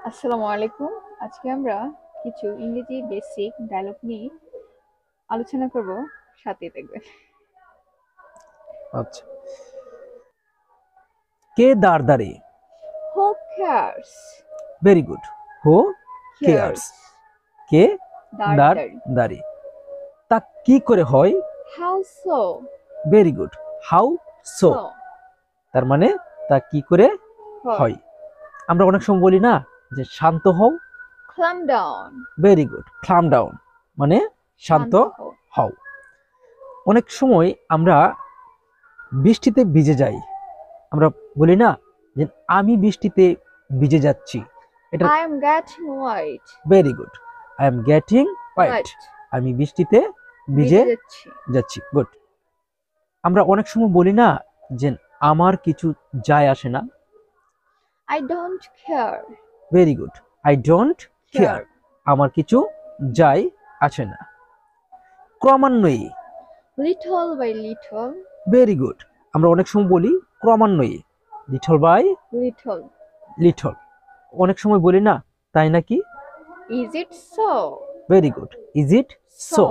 আসসালামু আলাইকুম। আজকে আমরা কিছু ইংরেজি বেসিক ডায়লগ নিয়ে আলোচনা করব, সাথে থাকবেন। আচ্ছা, কে দাঁড়? Who cares? Very good. Who cares? Cares. কে দাঁড় দাঁড়. দাঁড়ি? তা কি করে হয়? How so? Very good. How so? So. তার মানে তা কি করে হয়. হয়। আমরা অনেক সময় বলি না যে শান্ত হও। Calm down. Very good. Calm down মানে শান্ত হও. হও। অনেক সময় আমরা বৃষ্টিতে ভিজে যাই, আমরা বলি না যে আমি বৃষ্টিতে ভিজে যাচ্ছি। এটা I am getting white. Very good. I am getting white. আমি বৃষ্টিতে ভিজে যাচ্ছি। গুড। আমরা অনেক সময় বলি না যে আমার কিছু যায় আসে না। I don't care. Very good. I don't care. আমার কিছু যায় আসে না। ক্রমান্বয়ে? Little by little. Very good. আমরা অনেক সময় বলি ক্রমান্বয়ে, লিটল বাই Little. লিটল। অনেক সময় বলি না তাই নাকি? Is it so? Very good. Is it so?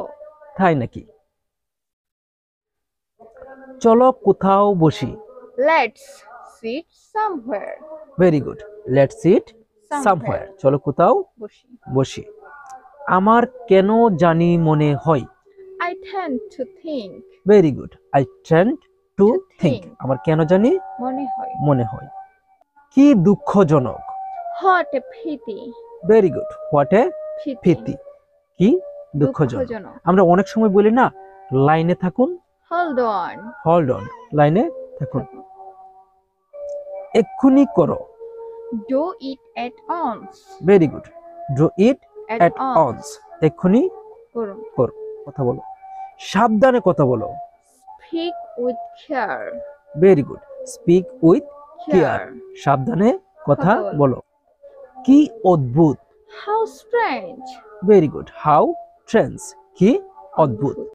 তাই নাকি? চলো কোথাও বসি। Let's sit somewhere. Very good. Let's sit somewhere. চলো কোথাও বসি। আমার কেন জানি মনে হয়। I tend to think. Very good. I tend to think. আমার কেন জানি মনে হয়। কি দুঃখজনক। What a pity. Very good. What a pity. কি দুঃখজনক। আমরা অনেক সময় বলি না লাইনে থাকুন। Hold on. Hold on. লাইনে থাকুন। এক্ষুনি করো। Do it at once. Very good. Do it At once. এক্ষুনি করুন। করো। কথা বলো। সাবধানে কথা বলো। Speak with care. Very good. Speak with care. সাবধানে কথা বলো। কি অদ্ভুত। How strange. Very good. How strange. কি অদ্ভুত।